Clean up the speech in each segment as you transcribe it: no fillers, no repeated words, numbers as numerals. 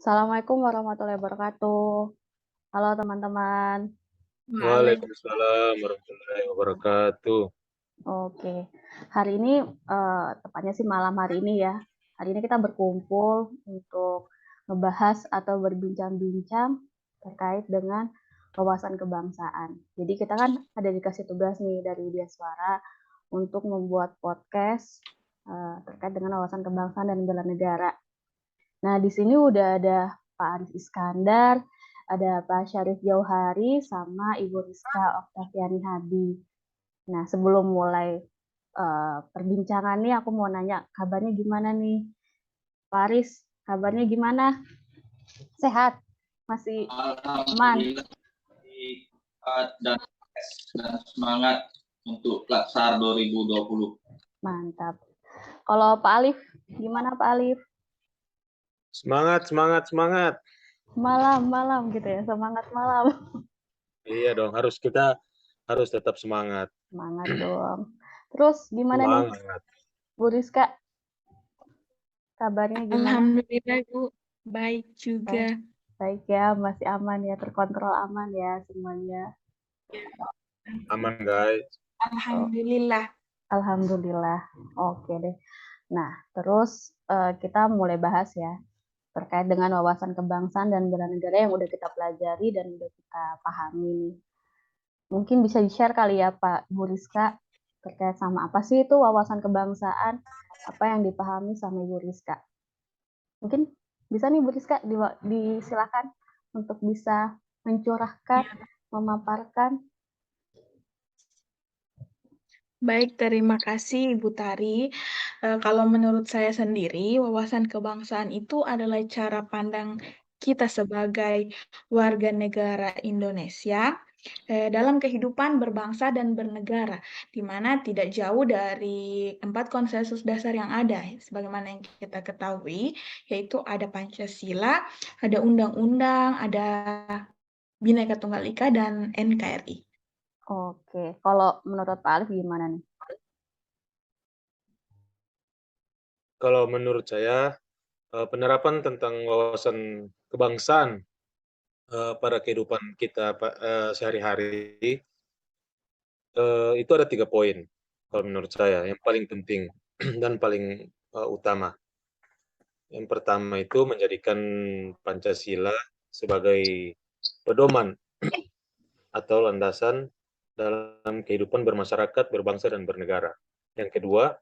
Assalamualaikum warahmatullahi wabarakatuh. Halo teman-teman. Waalaikumsalam Waalaikumsalam. warahmatullahi wabarakatuh. Oke, hari ini tepatnya sih malam hari ini ya. Hari ini kita berkumpul untuk ngebahas atau berbincang-bincang terkait dengan wawasan kebangsaan. Jadi kita kan ada dikasih tugas nih dari Dia Suara untuk membuat podcast terkait dengan wawasan kebangsaan dan bela negara. Nah, di sini udah ada Pak Aris Iskandar, ada Pak Syarif Jauhari, sama Ibu Rizka Oktaviani Hadi. Nah, sebelum mulai perbincangan nih, aku mau nanya kabarnya gimana nih? Pak Aris, kabarnya gimana? Sehat? Masih aman? Alhamdulillah dan semangat untuk Laksar 2020. Mantap. Kalau Pak Alif, gimana Pak Alif? Semangat, semangat, semangat. Malam-malam gitu ya, semangat malam. Iya dong, kita harus tetap semangat. Semangat dong. Terus gimana nih, Semangat. Bu Rizka? Kabarnya gimana? Alhamdulillah, Bu. Baik juga. Baik ya, masih aman ya, terkontrol aman ya semuanya. Aman, guys. Alhamdulillah. Alhamdulillah. Oke deh. Nah, terus kita mulai bahas ya terkait dengan wawasan kebangsaan dan bela negara yang udah kita pelajari dan udah kita pahami. Mungkin bisa di-share kali ya Pak Bu Rizka terkait sama apa sih itu wawasan kebangsaan, apa yang dipahami sama Ibu Rizka. Mungkin bisa nih Bu Rizka disilakan untuk bisa mencurahkan, memaparkan. Baik, terima kasih Ibu Tari. Kalau menurut saya sendiri, wawasan kebangsaan itu adalah cara pandang kita sebagai warga negara Indonesia dalam kehidupan berbangsa dan bernegara, di mana tidak jauh dari 4 konsensus dasar yang ada, sebagaimana yang kita ketahui, yaitu ada Pancasila, ada Undang-Undang, ada Bhinneka Tunggal Ika, dan NKRI. Oke, kalau menurut Pak Alif gimana nih? Kalau menurut saya, penerapan tentang wawasan kebangsaan pada kehidupan kita sehari-hari itu ada 3 poin kalau menurut saya yang paling penting dan paling utama. Yang pertama itu menjadikan Pancasila sebagai pedoman atau landasan dalam kehidupan bermasyarakat, berbangsa, dan bernegara. Yang kedua,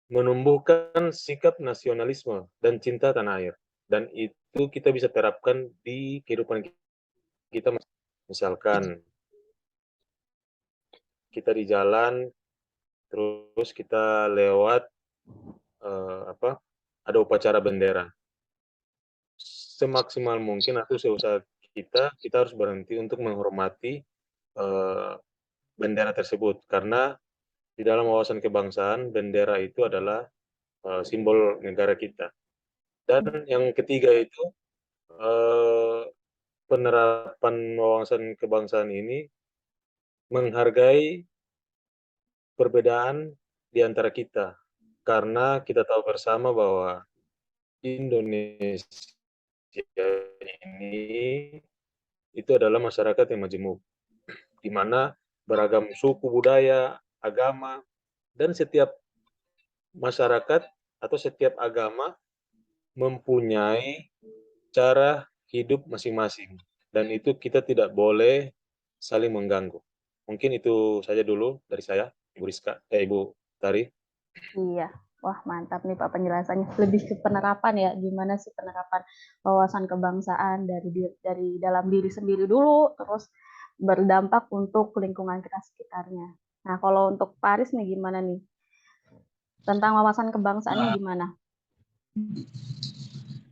menumbuhkan sikap nasionalisme dan cinta tanah air. Dan itu kita bisa terapkan di kehidupan kita. Misalkan kita di jalan, terus kita lewat ada upacara bendera. Semaksimal mungkin atau seusaha kita harus berhenti untuk menghormati bendera tersebut, karena di dalam wawasan kebangsaan bendera itu adalah simbol negara kita. Dan yang ketiga itu penerapan wawasan kebangsaan ini menghargai perbedaan di antara kita, karena kita tahu bersama bahwa Indonesia ini itu adalah masyarakat yang majemuk, di mana beragam suku, budaya, agama, dan setiap masyarakat atau setiap agama mempunyai cara hidup masing-masing, dan itu kita tidak boleh saling mengganggu. Mungkin itu saja dulu dari saya, Ibu Rizka, Ibu Tari. Iya, wah mantap nih Pak penjelasannya. Lebih ke penerapan ya, gimana sih penerapan wawasan kebangsaan dari dalam diri sendiri dulu, terus berdampak untuk lingkungan kita sekitarnya. Nah, kalau untuk Paris nih gimana nih? Tentang wawasan kebangsaannya gimana?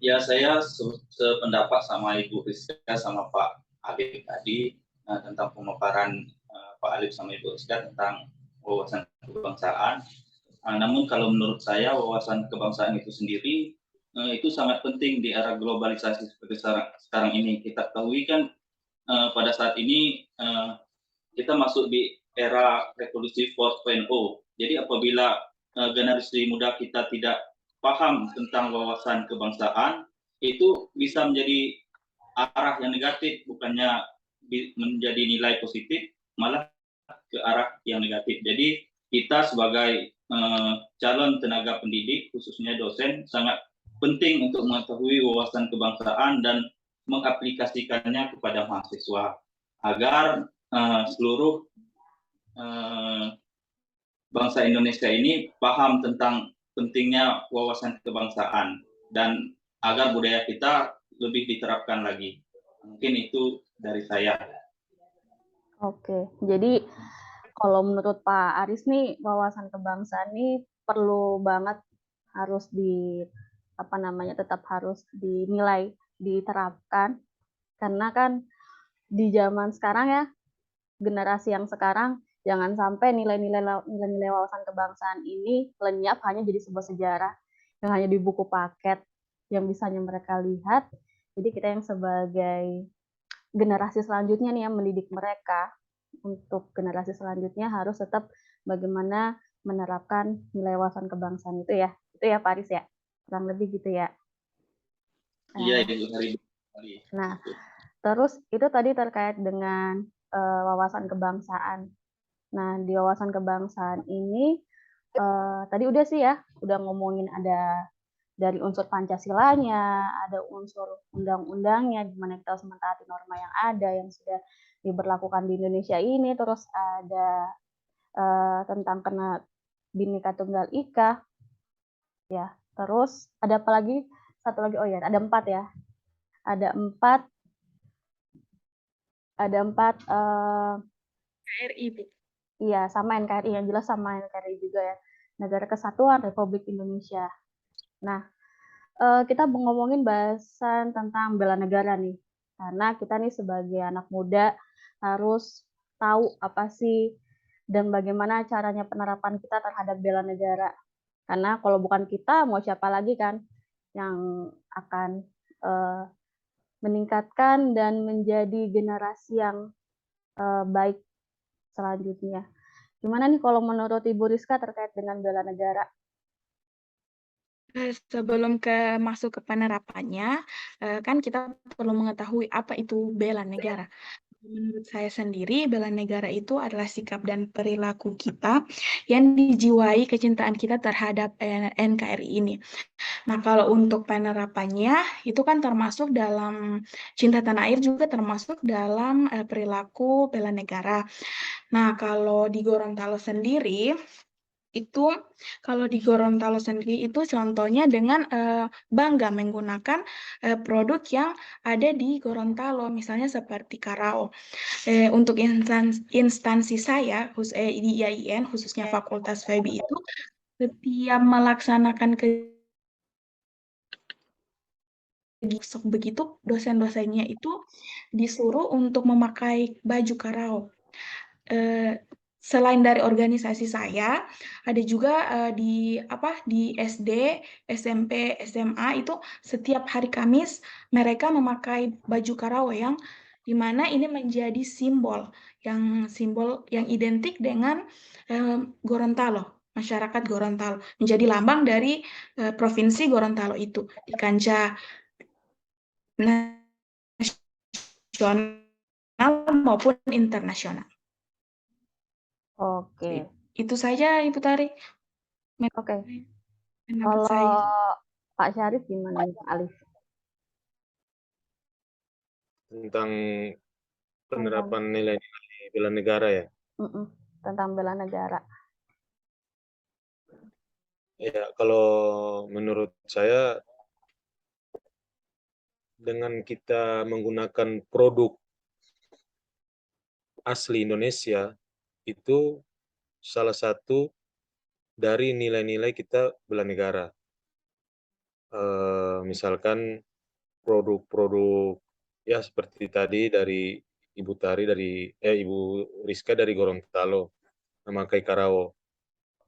Ya, saya sependapat sama Ibu Rizka sama Pak Alif tadi tentang pemaparan Pak Alif sama Ibu Rizka tentang wawasan kebangsaan. Namun kalau menurut saya wawasan kebangsaan itu sendiri itu sangat penting di era globalisasi seperti sekarang ini. Kita ketahui kan pada saat ini kita masuk di era revolusi 4.0. Jadi apabila generasi muda kita tidak paham tentang wawasan kebangsaan itu bisa menjadi arah yang negatif, bukannya menjadi nilai positif, malah ke arah yang negatif. Jadi kita sebagai calon tenaga pendidik, khususnya dosen, sangat penting untuk mengetahui wawasan kebangsaan dan mengaplikasikannya kepada mahasiswa agar seluruh bangsa Indonesia ini paham tentang pentingnya wawasan kebangsaan dan agar budaya kita lebih diterapkan lagi. Mungkin itu dari saya. Oke, jadi kalau menurut Pak Aris nih, wawasan kebangsaan ini perlu banget harus tetap harus dinilai, diterapkan, karena kan di zaman sekarang ya, generasi yang sekarang, jangan sampai nilai-nilai wawasan kebangsaan ini lenyap hanya jadi sebuah sejarah yang hanya di buku paket yang bisanya mereka lihat. Jadi kita yang sebagai generasi selanjutnya nih yang mendidik mereka, untuk generasi selanjutnya harus tetap bagaimana menerapkan nilai wawasan kebangsaan itu ya. Itu ya Pak Aris ya, kurang lebih gitu ya. Iya, Ibu Hari. Nah, terus itu tadi terkait dengan wawasan kebangsaan. Nah, di wawasan kebangsaan ini tadi udah sih ya, udah ngomongin ada dari unsur Pancasilanya, ada unsur undang-undangnya, di mana kita harus mentaati norma yang ada, yang sudah diberlakukan di Indonesia ini, terus ada tentang Bhinneka Tunggal Ika, ya. Terus ada apa lagi? Satu lagi, oh ya, ada 4 ya. Ada 4 KRI, Bu. iya, sama NKRI, yang jelas sama NKRI juga ya. Negara Kesatuan Republik Indonesia. Nah, kita ngomongin bahasan tentang bela negara nih. Karena kita nih sebagai anak muda harus tahu apa sih dan bagaimana caranya penerapan kita terhadap bela negara. Karena kalau bukan kita, mau siapa lagi kan yang akan meningkatkan dan menjadi generasi yang baik selanjutnya. Gimana nih kalau menurut Ibu Rizka terkait dengan bela negara? Sebelum masuk ke penerapannya, kan kita perlu mengetahui apa itu bela negara. Menurut saya sendiri, bela negara itu adalah sikap dan perilaku kita yang dijiwai kecintaan kita terhadap NKRI ini. Nah, kalau untuk penerapannya, itu kan termasuk dalam cinta tanah air, juga termasuk dalam perilaku bela negara. Nah, kalau di Gorontalo sendiri, itu contohnya dengan bangga menggunakan produk yang ada di Gorontalo, misalnya seperti Karao. Untuk instansi saya, di IAIN, khususnya Fakultas FEBI itu, setiap melaksanakan begitu, dosen-dosennya itu disuruh untuk memakai baju Karao. Selain dari organisasi saya, ada juga di SD, SMP, SMA itu setiap hari Kamis mereka memakai baju Karao yang dimana ini menjadi simbol yang identik dengan Gorontalo, masyarakat Gorontalo, menjadi lambang dari provinsi Gorontalo itu di kancah nasional maupun internasional. Oke. Itu saja, Ibu Tari. Oke. Pendapat Kalau saya. Pak Syarif gimana nih Pak Alif? Tentang penerapan nilai-nilai bela negara ya. Tentang bela negara. Ya, kalau menurut saya dengan kita menggunakan produk asli Indonesia itu salah satu dari nilai-nilai kita bela negara. Misalkan produk-produk ya seperti tadi dari Ibu Tari Ibu Rizka dari Gorontalo, memakai Karao,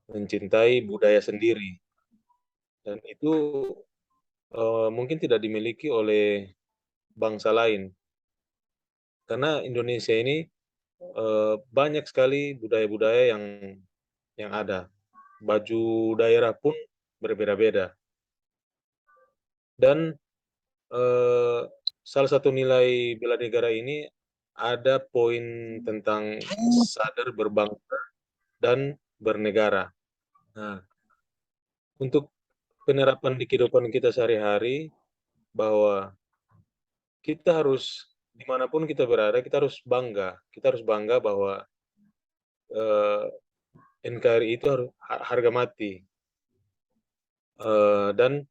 mencintai budaya sendiri, dan itu mungkin tidak dimiliki oleh bangsa lain, karena Indonesia ini banyak sekali budaya-budaya yang ada. Baju daerah pun berbeda-beda. Dan salah satu nilai bela negara ini ada poin tentang sadar berbangsa dan bernegara. Nah, untuk penerapan di kehidupan kita sehari-hari, bahwa kita harus dimanapun kita berada, kita harus bangga. Kita harus bangga bahwa NKRI itu harus harga mati. Dan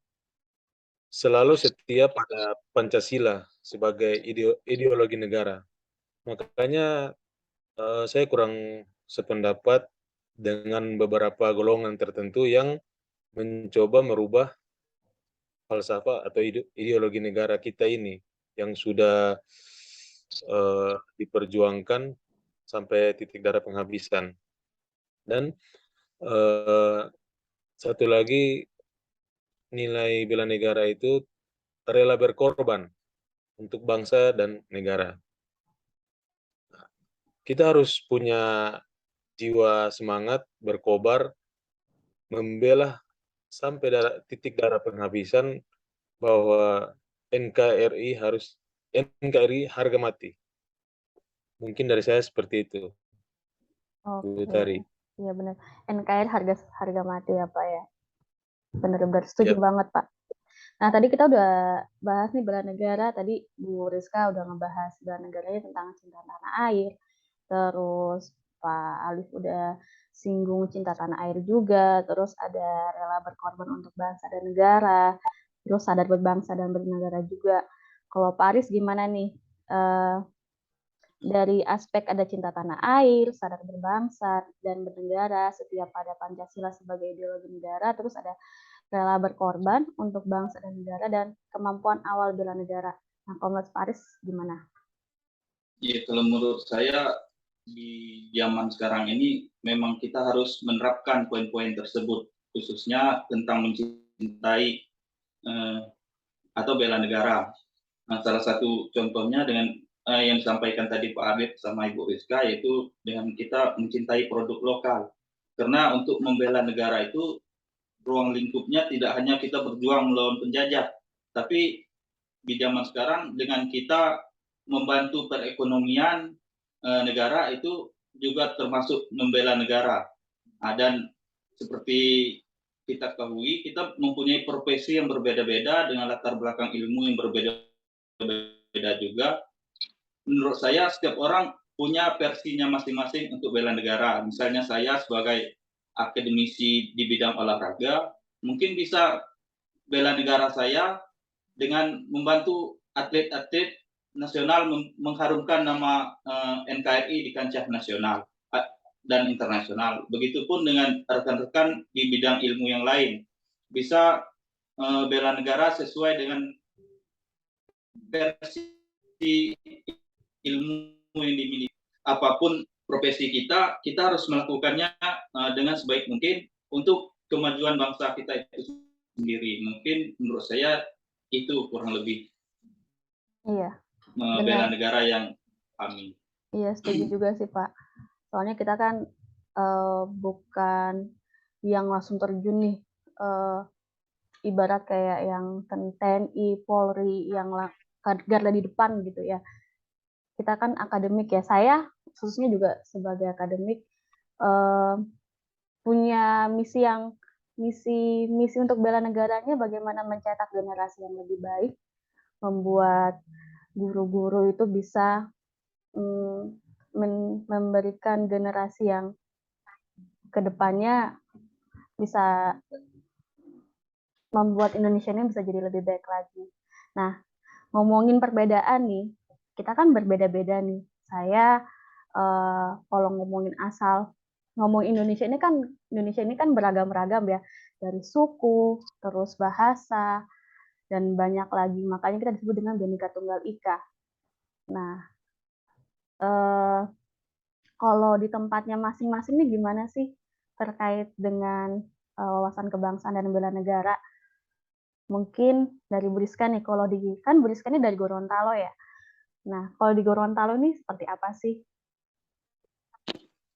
selalu setia pada Pancasila sebagai ideologi negara. Makanya saya kurang sependapat dengan beberapa golongan tertentu yang mencoba merubah falsafah atau ideologi negara kita ini yang sudah diperjuangkan sampai titik darah penghabisan. Dan satu lagi, nilai bela negara itu rela berkorban untuk bangsa dan negara. Kita harus punya jiwa semangat berkobar, membela sampai titik darah penghabisan, bahwa NKRI harga mati. Mungkin dari saya seperti itu, Bu Tari. Iya benar. NKRI harga mati ya Pak ya. Benar-benar setuju banget Pak. Nah tadi kita udah bahas nih bela negara. Tadi Bu Rizka udah ngebahas bela negaranya tentang cinta tanah air. Terus Pak Alif udah singgung cinta tanah air juga. Terus ada rela berkorban untuk bangsa dan negara. Terus sadar berbangsa dan bernegara juga. Kalau Pak Aris gimana nih? Dari aspek ada cinta tanah air, sadar berbangsa dan bernegara, setia pada Pancasila sebagai ideologi negara, terus ada rela berkorban untuk bangsa dan negara, dan kemampuan awal bela negara. Nah, kalau menurut Pak Aris gimana? Iya, kalau menurut saya di zaman sekarang ini memang kita harus menerapkan poin-poin tersebut, khususnya tentang mencintai atau bela negara. Nah, salah satu contohnya dengan yang disampaikan tadi Pak Arif sama Ibu Rizka, yaitu dengan kita mencintai produk lokal. Karena untuk membela negara itu ruang lingkupnya tidak hanya kita berjuang melawan penjajah, tapi di zaman sekarang dengan kita membantu perekonomian negara itu juga termasuk membela negara. Nah, dan seperti kita ketahui, kita mempunyai profesi yang berbeda-beda dengan latar belakang ilmu yang berbeda-beda juga. Menurut saya setiap orang punya versinya masing-masing untuk bela negara. Misalnya saya sebagai akademisi di bidang olahraga, mungkin bisa bela negara saya dengan membantu atlet-atlet nasional mengharumkan nama NKRI di kancah nasional dan internasional. Begitupun dengan rekan-rekan di bidang ilmu yang lain. Bisa bela negara sesuai dengan versi ilmu yang dimiliki. Apapun profesi kita harus melakukannya dengan sebaik mungkin untuk kemajuan bangsa kita itu sendiri. Mungkin menurut saya itu kurang lebih bela negara yang kami. Iya, setuju juga sih Pak. Soalnya kita kan bukan yang langsung terjun nih, ibarat kayak yang TNI, Polri, yang garda di depan gitu ya. Kita kan akademik ya. Saya khususnya juga sebagai akademik punya misi untuk bela negaranya, bagaimana mencetak generasi yang lebih baik, membuat guru-guru itu bisa memberikan generasi yang kedepannya bisa membuat Indonesia ini bisa jadi lebih baik lagi. Nah, ngomongin perbedaan nih, kita kan berbeda-beda nih. Saya kalau ngomongin ngomong Indonesia ini kan beragam-ragam ya, dari suku, terus bahasa, dan banyak lagi. Makanya kita disebut dengan Bhinneka Tunggal Ika. Nah, kalau di tempatnya masing-masing nih gimana sih terkait dengan wawasan kebangsaan dan bela negara? Mungkin dari Bu Rizka nih, kan Bu Rizka ini dari Gorontalo ya. Nah, kalau di Gorontalo ini seperti apa sih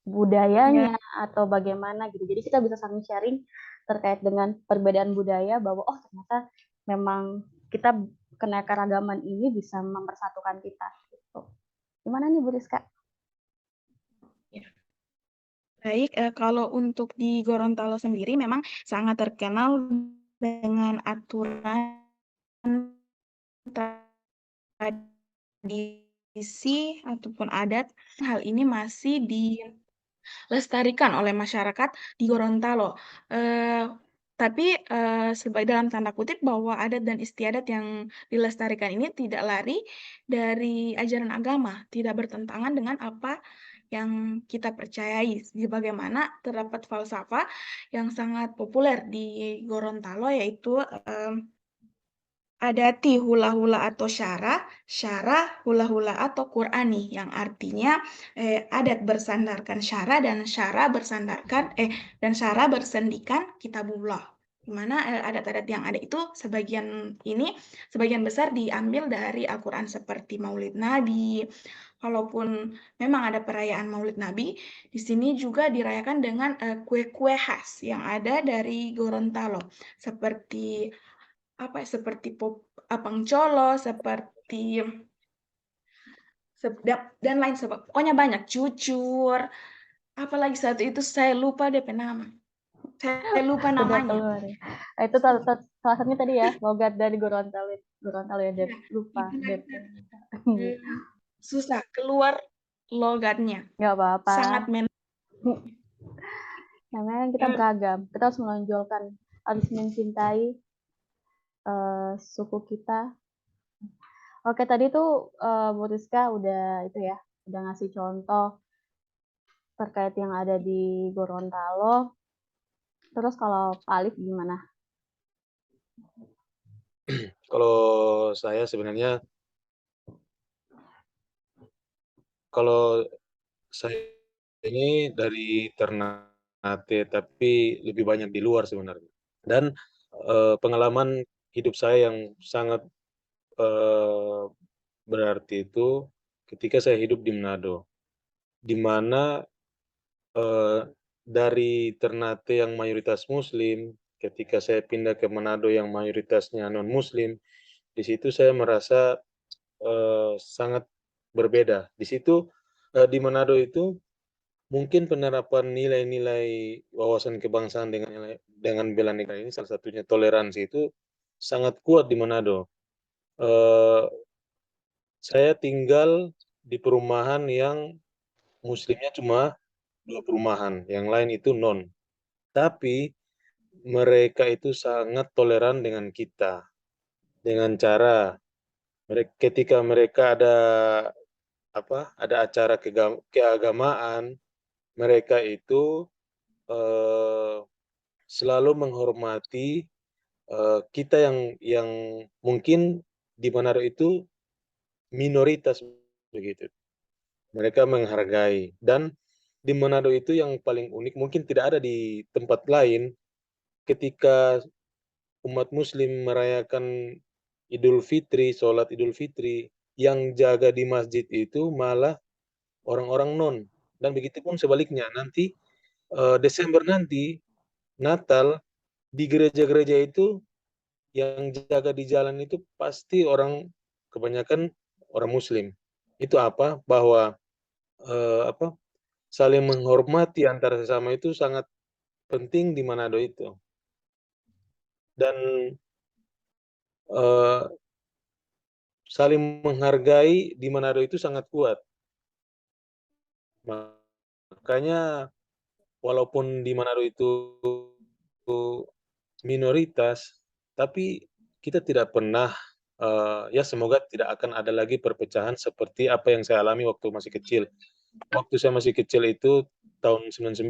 budayanya atau bagaimana gitu. Jadi kita bisa saling sharing terkait dengan perbedaan budaya, bahwa ternyata memang kita keanekaragaman ini bisa mempersatukan kita. Gitu. Gimana nih Bu Rizka? Baik, kalau untuk di Gorontalo sendiri memang sangat terkenal dengan aturan tradisi ataupun adat. Hal ini masih dilestarikan oleh masyarakat di Gorontalo. Tapi sebagai dalam tanda kutip bahwa adat dan istiadat yang dilestarikan ini tidak lari dari ajaran agama, tidak bertentangan dengan apa yang kita percayai. Sebagaimana terdapat falsafah yang sangat populer di Gorontalo, yaitu adati hula-hula atau syara hula-hula atau Qur'ani, yang artinya adat bersandarkan dan syara bersendikan kitabullah. Di mana adat-adat yang ada itu sebagian besar diambil dari Al-Qur'an seperti Maulid Nabi. Kalaupun memang ada perayaan Maulid Nabi, di sini juga dirayakan dengan kue-kue khas yang ada dari Gorontalo, seperti apang colo, seperti dan lain sebagainya. Pokoknya banyak, cucur. Apalagi satu itu saya lupa DP nama. Saya lupa Udah namanya. keluar ya. Itu salah satunya tadi ya, logat dari Gorontalo ya, Ya, lupa. susah keluar logatnya. Nggak apa-apa. Sangat Namanya kan kita beragam. Kita harus menonjolkan, harus mencintai suku kita. Oke, tadi tuh Bu Rizka udah ngasih contoh terkait yang ada di Gorontalo. Terus kalau Pak Alif gimana? Kalau saya sebenarnya, kalau saya ini dari Ternate, tapi lebih banyak di luar sebenarnya. Dan pengalaman hidup saya yang sangat berarti itu ketika saya hidup di Manado, di mana dari Ternate yang mayoritas Muslim, ketika saya pindah ke Manado yang mayoritasnya non-Muslim, di situ saya merasa sangat berbeda. Di situ di Manado itu mungkin penerapan nilai-nilai wawasan kebangsaan dengan bela negara ini, salah satunya toleransi, itu sangat kuat di Manado. Saya tinggal di perumahan yang Muslimnya cuma 2 perumahan, yang lain itu non. Tapi mereka itu sangat toleran dengan kita, dengan cara ketika mereka ada acara keagamaan, mereka itu selalu menghormati kita yang mungkin di Manado itu minoritas begitu. Mereka menghargai, dan di Manado itu yang paling unik, mungkin tidak ada di tempat lain, ketika umat Muslim merayakan Idul Fitri, sholat Idul Fitri, yang jaga di masjid itu malah orang-orang non. Dan begitu pun sebaliknya, nanti Desember nanti, Natal, di gereja-gereja itu yang jaga di jalan itu pasti kebanyakan orang Muslim. Itu bahwa saling menghormati antara sesama itu sangat penting di Manado itu. Dan saling menghargai di Manado itu sangat kuat. Makanya walaupun di Manado itu minoritas, tapi kita tidak pernah, ya semoga tidak akan ada lagi perpecahan seperti apa yang saya alami waktu masih kecil. Waktu saya masih kecil itu tahun 99,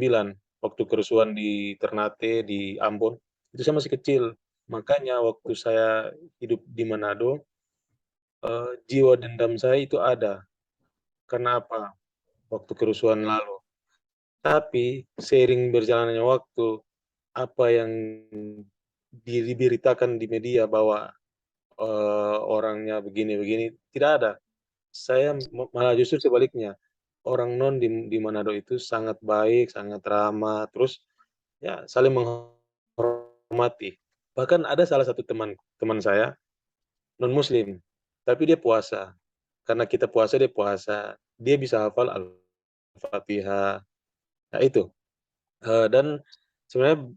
waktu kerusuhan di Ternate, di Ambon, itu saya masih kecil. Makanya waktu saya hidup di Manado, jiwa dendam saya itu ada. Karena apa? Waktu kerusuhan lalu. Tapi seiring berjalannya waktu, apa yang diberitakan di media bahwa orangnya begini-begini, tidak ada. Saya malah justru sebaliknya. Orang non di Manado itu sangat baik, sangat ramah, terus ya saling menghormati. Bahkan ada salah satu teman saya, non-muslim, tapi dia puasa. Karena kita puasa, dia puasa. Dia bisa hafal Al-Fatihah. Nah itu. Dan sebenarnya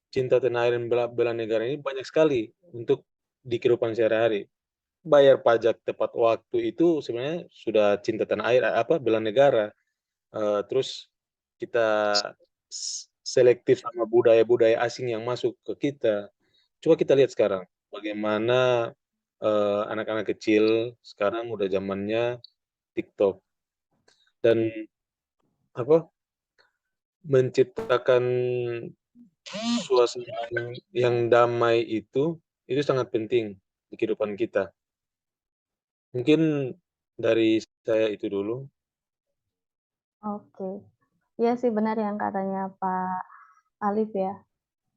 cinta tanah air dan bela negara ini banyak sekali untuk di kehidupan sehari-hari. Bayar pajak tepat waktu itu sebenarnya sudah cinta tanah air, bela negara. Terus kita selektif sama budaya-budaya asing yang masuk ke kita. Coba kita lihat sekarang bagaimana anak-anak kecil sekarang udah zamannya TikTok dan menciptakan suasana yang damai itu sangat penting di kehidupan kita. Mungkin dari saya itu dulu. Oke. Iya sih benar yang katanya Pak Alif ya,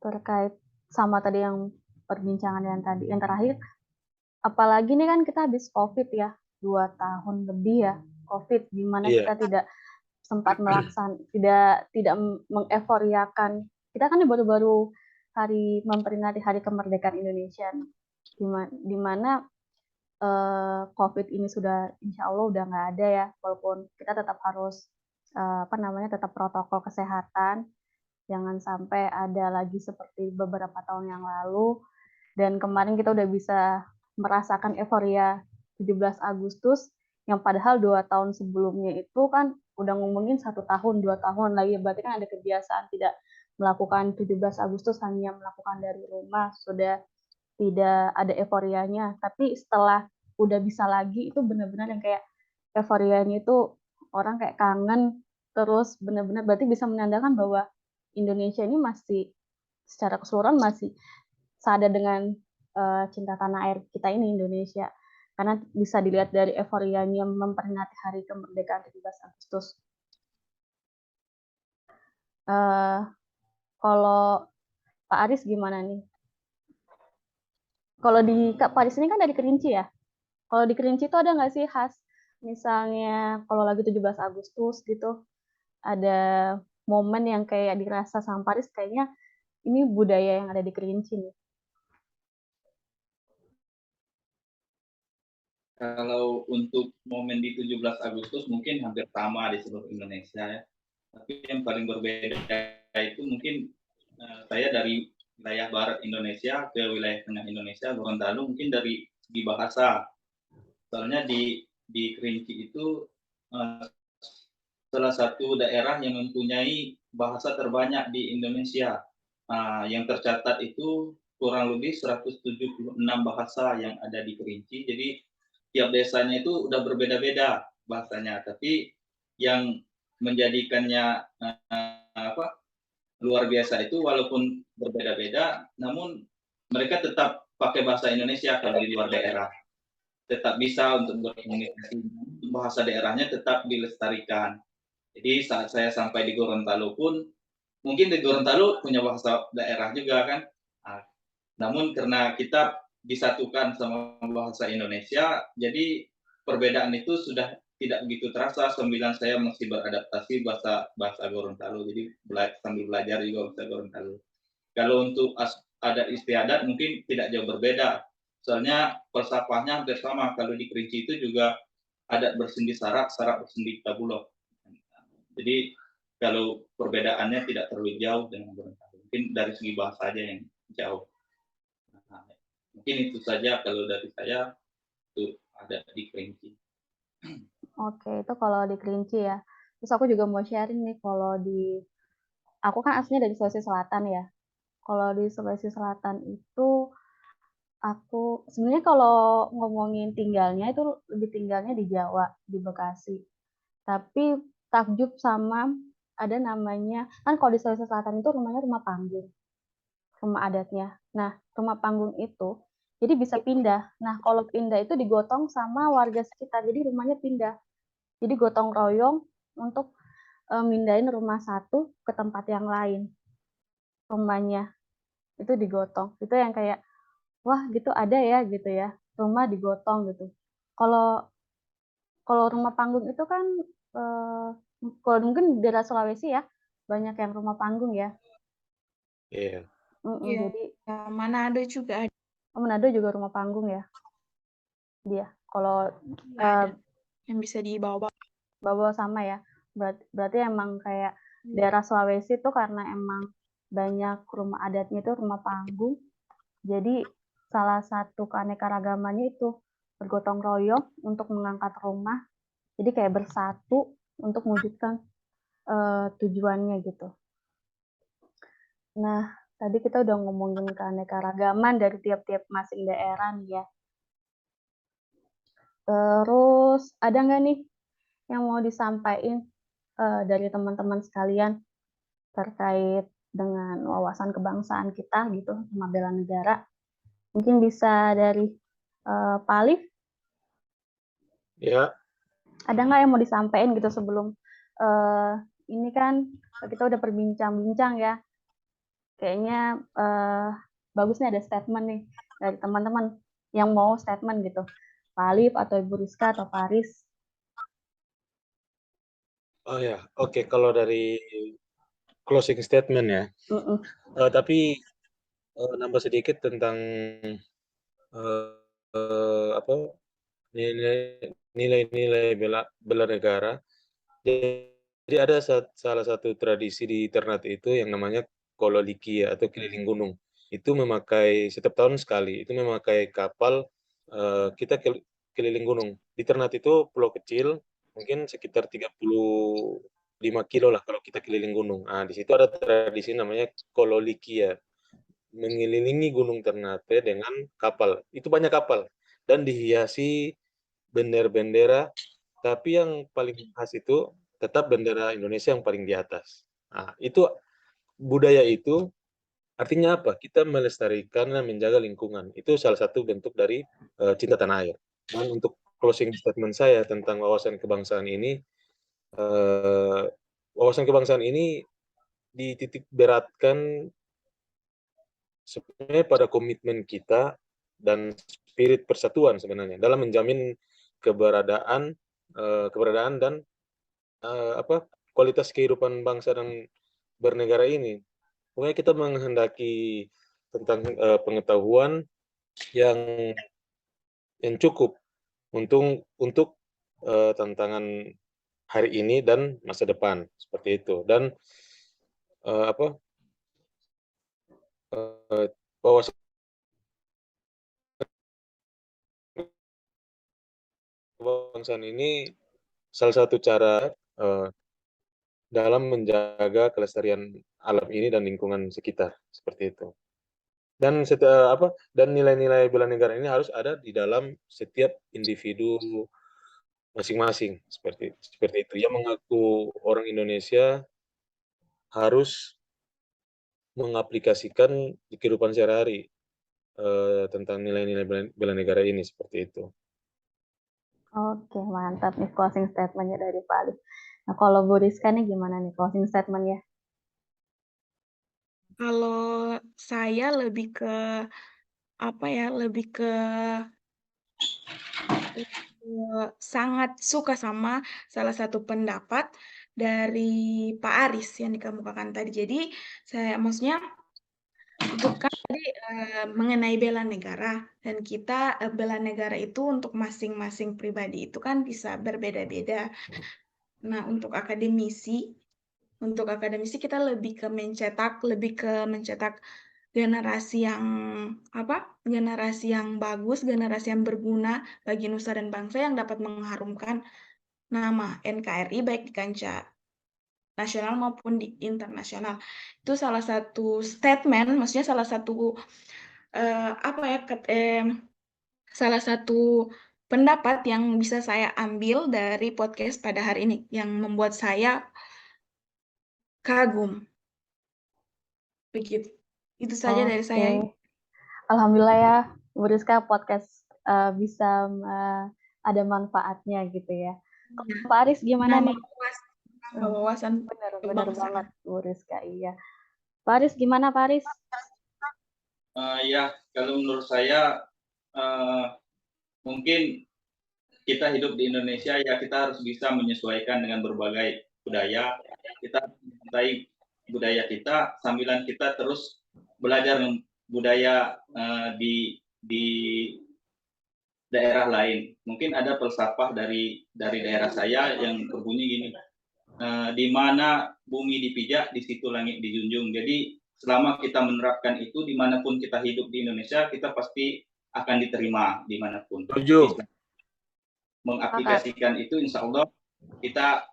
terkait sama tadi yang perbincangan yang tadi, yang terakhir, apalagi ini kan kita habis COVID ya, 2 tahun lebih ya, COVID, di mana Iya, kita tidak sempat tidak mengeforiakan. Kita kan baru-baru memperingati Hari Kemerdekaan Indonesia, di mana COVID ini sudah insya Allah udah nggak ada ya, walaupun kita tetap harus tetap protokol kesehatan, jangan sampai ada lagi seperti beberapa tahun yang lalu. Dan kemarin kita udah bisa merasakan euforia 17 Agustus, yang padahal 2 tahun sebelumnya itu kan udah ngomongin 1 tahun, 2 tahun lagi, berarti kan ada kebiasaan tidak melakukan 17 Agustus, hanya melakukan dari rumah, sudah tidak ada euforianya. Tapi setelah udah bisa lagi, itu benar-benar yang kayak euforianya itu orang kayak kangen, terus benar-benar berarti bisa menandakan bahwa Indonesia ini masih secara keseluruhan masih sadar dengan cinta tanah air kita ini, Indonesia. Karena bisa dilihat dari euforianya memperingati Hari Kemerdekaan 17 Agustus. Kalau Pak Aris gimana nih? Kalau di Pak Aris ini kan dari Kerinci ya. Kalau di Kerinci itu ada nggak sih khas, misalnya kalau lagi 17 Agustus gitu, ada momen yang kayak dirasa sama Pak Aris kayaknya ini budaya yang ada di Kerinci nih? Kalau untuk momen di 17 Agustus mungkin hampir sama di seluruh Indonesia ya. Tapi yang paling berbeda itu mungkin saya dari wilayah barat Indonesia ke wilayah tengah Indonesia, Gorontalo, mungkin dari segi bahasa. Soalnya di Kerinci itu salah satu daerah yang mempunyai bahasa terbanyak di Indonesia. Yang tercatat itu kurang lebih 176 bahasa yang ada di Kerinci. Jadi tiap desanya itu udah berbeda-beda bahasanya. Tapi yang menjadikannya luar biasa itu walaupun berbeda-beda, namun mereka tetap pakai bahasa Indonesia kalau di luar daerah. Tetap bisa untuk berkomunikasi, bahasa daerahnya tetap dilestarikan. Jadi saat saya sampai di Gorontalo pun, mungkin di Gorontalo punya bahasa daerah juga kan. Namun karena kita disatukan sama bahasa Indonesia, jadi perbedaan itu sudah tidak begitu terasa sambil saya masih beradaptasi bahasa Gorontalo. Jadi sambil belajar juga bahasa Gorontalo. Kalau untuk adat istiadat mungkin tidak jauh berbeda. Soalnya falsafahnya hampir sama. Kalau di Kerinci itu juga adat bersendi sarak bersendi tabulok. Jadi kalau perbedaannya tidak terlalu jauh dengan Gorontalo. Mungkin dari segi bahasa aja yang jauh. Mungkin itu saja kalau dari saya, itu ada di Kerinci. Oke, itu kalau di Kerinci ya. Terus aku juga mau sharing nih, aku kan aslinya dari Sulawesi Selatan ya. Kalau di Sulawesi Selatan itu, aku sebenarnya kalau ngomongin tinggalnya itu lebih tinggalnya di Jawa, di Bekasi. Tapi takjub sama ada namanya, kan kalau di Sulawesi Selatan itu rumahnya rumah panggung, rumah adatnya. Nah, rumah panggung itu jadi bisa pindah. Nah, kalau pindah itu digotong sama warga sekitar, jadi rumahnya pindah. Jadi gotong royong untuk mindahin rumah satu ke tempat yang lain. Rumahnya itu digotong. Itu yang kayak, wah gitu ada ya gitu ya. Rumah digotong gitu. Kalau rumah panggung itu kan kalau mungkin di daerah Sulawesi ya banyak yang rumah panggung ya. Iya. Iya, Jadi Manado juga ada. Manado juga rumah panggung ya. dia. Kalau Nggak ada yang bisa dibawa. bawa sama ya. Berarti emang kayak daerah Sulawesi itu karena emang banyak rumah adatnya itu rumah panggung. Jadi salah satu keanekaragamannya itu bergotong royong untuk mengangkat rumah. Jadi kayak bersatu untuk mewujudkan tujuannya gitu. Nah, tadi kita udah ngomongin keanekaragaman dari tiap-tiap masing daerah nih ya. Terus ada nggak nih yang mau disampaikan dari teman-teman sekalian terkait dengan wawasan kebangsaan kita gitu sama bela negara? Mungkin bisa dari Pak Alif. Ya, Ada nggak yang mau disampaikan gitu sebelum ini kan kita udah berbincang-bincang ya. Kayaknya bagus nih ada statement nih dari teman-teman yang mau statement gitu. Pak Alif atau Ibu Rizka atau Faris. oh ya, oke. Kalau dari closing statement ya, Mm-mm. tapi nambah sedikit tentang apa nilai-nilai bela negara. Jadi ada salah satu tradisi di Ternate itu yang namanya kololikia atau keliling gunung. Itu memakai setiap tahun sekali. Itu memakai kapal kita keliling gunung. Di Ternate itu pulau kecil, mungkin sekitar 35 kilo lah kalau kita keliling gunung. Nah, di situ ada tradisi namanya kololikia, mengelilingi Gunung Ternate dengan kapal. Itu banyak kapal dan dihiasi bendera-bendera, tapi yang paling khas itu tetap bendera Indonesia yang paling di atas. Nah, itu budaya itu artinya apa? Kita melestarikan dan menjaga lingkungan. Itu salah satu bentuk dari cinta tanah air. Dan untuk closing statement saya tentang wawasan kebangsaan ini, wawasan kebangsaan ini dititik beratkan sebenarnya pada komitmen kita dan spirit persatuan sebenarnya dalam menjamin keberadaan dan kualitas kehidupan bangsa dan bernegara ini. Pokoknya kita menghendaki tentang pengetahuan yang cukup untuk tantangan hari ini dan masa depan seperti itu. Dan wawasan kebangsaan ini salah satu cara dalam menjaga kelestarian alam ini dan lingkungan sekitar seperti itu. Dan nilai-nilai bela negara ini harus ada di dalam setiap individu masing-masing seperti itu. Yang mengaku orang Indonesia harus mengaplikasikan di kehidupan sehari-hari tentang nilai-nilai bela negara ini seperti itu. Oke, mantap nih closing statement-nya dari Pak Alif. Nah, kalau Bu Rizka nih gimana nih closing statement-nya? Kalau saya lebih ke apa ya, lebih ke sangat suka sama salah satu pendapat dari Pak Aris yang dikemukakan tadi. Jadi saya maksudnya itu kan tadi mengenai bela negara dan kita bela negara itu untuk masing-masing pribadi itu kan bisa berbeda-beda. Nah, untuk akademisi kita lebih ke mencetak generasi yang apa? Generasi yang bagus, generasi yang berguna bagi nusa dan bangsa yang dapat mengharumkan nama NKRI baik di kancah nasional maupun di internasional. Itu salah satu statement, maksudnya salah satu apa ya? Salah satu pendapat yang bisa saya ambil dari podcast pada hari ini yang membuat saya kagum. Begitu. Itu saja dari saya. Oke, alhamdulillah ya Bu Rizka podcast bisa ada manfaatnya gitu ya. Ya, Pak Aris gimana nih? nambah wawasan Benar-benar kebangsaan. banget Bu Rizka, iya. Pak Aris gimana Pak Aris? Ya, kalau menurut saya mungkin kita hidup di Indonesia ya kita harus bisa menyesuaikan dengan berbagai budaya. Kita mencintai budaya kita sambilan kita terus belajar budaya daerah lain. Mungkin ada falsafah dari daerah saya yang berbunyi gini, di mana bumi dipijak, di situ langit dijunjung. Jadi selama kita menerapkan itu, dimanapun kita hidup di Indonesia, kita pasti akan diterima dimanapun. Setuju. Mengaplikasikan itu, insya Allah kita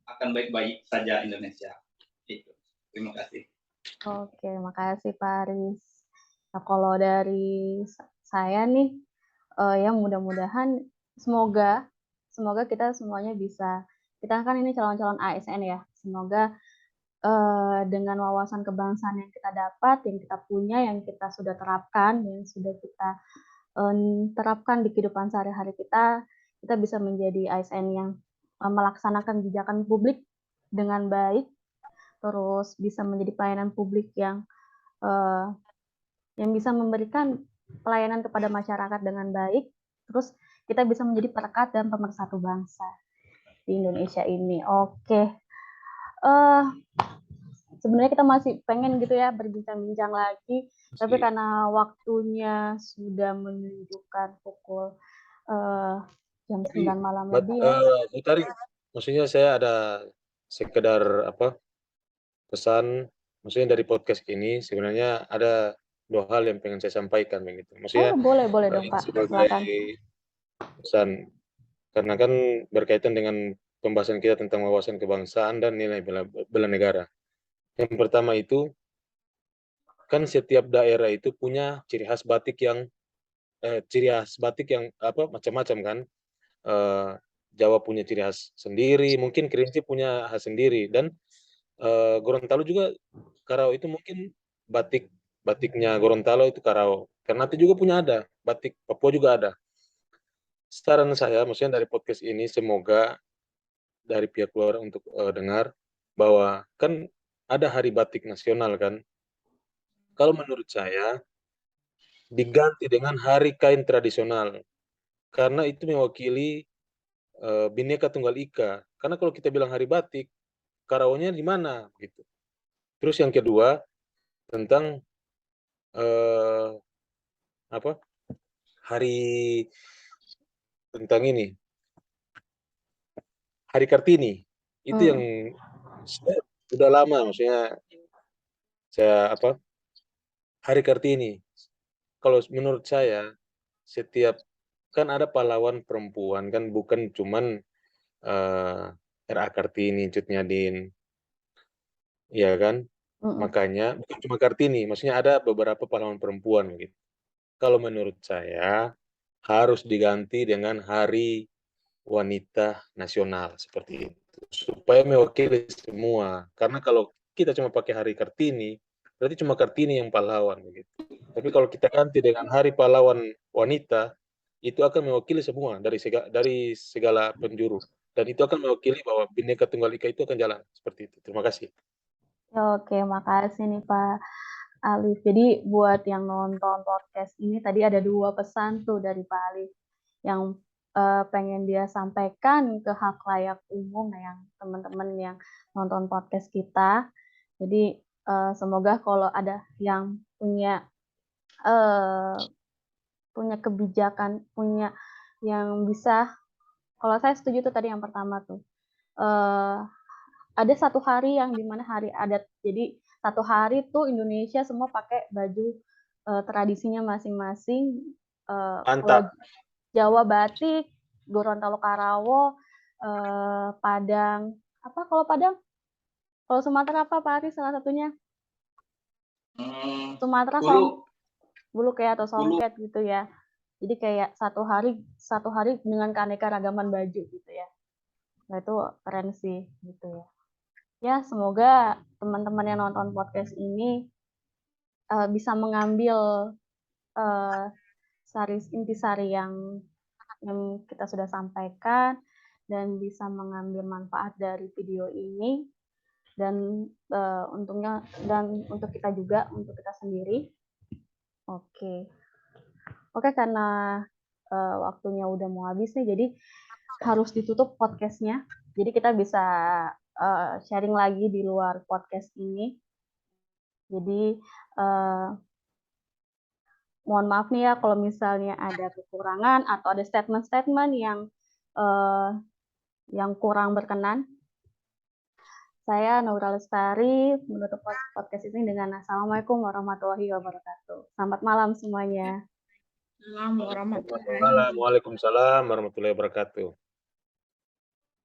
akan baik-baik saja Indonesia. Itu. Terima kasih. Oke, makasih Pak Aris. Nah, kalau dari saya nih, ya mudah-mudahan semoga kita semuanya bisa, kita kan ini calon-calon ASN ya, semoga dengan wawasan kebangsaan yang kita dapat, yang kita punya, yang kita sudah terapkan, yang sudah kita terapkan di kehidupan sehari-hari kita bisa menjadi ASN yang melaksanakan kebijakan publik dengan baik, terus bisa menjadi pelayanan publik yang bisa memberikan pelayanan kepada masyarakat dengan baik, terus kita bisa menjadi perekat dan pemersatu bangsa di Indonesia ini. Oke. Sebenarnya kita masih pengen gitu ya berbincang-bincang lagi, tapi karena waktunya sudah menunjukkan pukul jam 9 malam lebih ya. Butari, maksudnya saya ada sekedar pesan, maksudnya dari podcast ini sebenarnya ada 2 hal yang pengen saya sampaikan begitu. Maksudnya boleh dong Pak, silakan. Pesan, karena kan berkaitan dengan pembahasan kita tentang wawasan kebangsaan dan nilai bela negara. Yang pertama itu, kan setiap daerah itu punya ciri khas batik yang macam-macam kan. Jawa punya ciri khas sendiri, mungkin Kerinci punya khas sendiri, dan Gorontalo juga, Karao itu mungkin batiknya Gorontalo itu Karao. Ternate juga punya ada, batik Papua juga ada. Saran saya, maksudnya dari podcast ini, semoga dari pihak luar untuk dengar bahwa kan ada Hari Batik Nasional kan. Kalau menurut saya diganti dengan Hari Kain Tradisional, karena itu mewakili Bhinneka Tunggal Ika. Karena kalau kita bilang Hari Batik, Karaonya di mana gitu. Terus yang kedua tentang hari tentang ini, Hari Kartini. Itu yang sudah lama, maksudnya saya Hari Kartini. Kalau menurut saya, setiap kan ada pahlawan perempuan kan, bukan cuman R.A. Kartini, Cut Nyadin, ya kan? Makanya bukan cuma Kartini, maksudnya ada beberapa pahlawan perempuan gitu. Kalau menurut saya harus diganti dengan Hari Wanita Nasional seperti itu, supaya mewakili semua. Karena kalau kita cuma pakai Hari Kartini, berarti cuma Kartini yang pahlawan begitu. Tapi kalau kita ganti dengan Hari Pahlawan Wanita, itu akan mewakili semua dari segala penjuru, dan itu akan mewakili bahwa Bhinneka Tunggal Ika itu akan jalan seperti itu. Terima kasih. Oke, makasih nih Pak Alif. Jadi buat yang nonton podcast ini, tadi ada 2 pesan tuh dari Pak Alif yang pengen dia sampaikan ke halayak umum, yang teman-teman yang nonton podcast kita. Jadi semoga kalau ada yang punya kebijakan, punya yang bisa, kalau saya setuju tuh tadi yang pertama tuh, ada 1 hari yang dimana hari adat. Jadi 1 hari tuh Indonesia semua pakai baju tradisinya masing-masing. Kalau Jawa batik, Gorontalo Karawo, Padang kalau Padang? Kalau Sumatera apa Pak Aris salah satunya? Sumatera Buluk ya, atau songket gitu ya. Jadi kayak satu hari dengan keanekaragaman baju gitu ya. Nah itu keren sih gitu ya. Ya semoga teman-teman yang nonton podcast ini bisa mengambil intisari yang kita sudah sampaikan, dan bisa mengambil manfaat dari video ini, dan untungnya dan untuk kita juga, untuk kita sendiri. Oke, karena waktunya udah mau habis nih, jadi harus ditutup podcastnya. Jadi kita bisa sharing lagi di luar podcast ini. Jadi mohon maaf nih ya kalau misalnya ada kekurangan atau ada statement-statement yang kurang berkenan. Saya Naura Lestari menutup podcast ini dengan Assalamualaikum warahmatullahi wabarakatuh. Selamat malam semuanya. Assalamualaikum warahmatullahi Waalaikumsalam warahmatullahi wabarakatuh.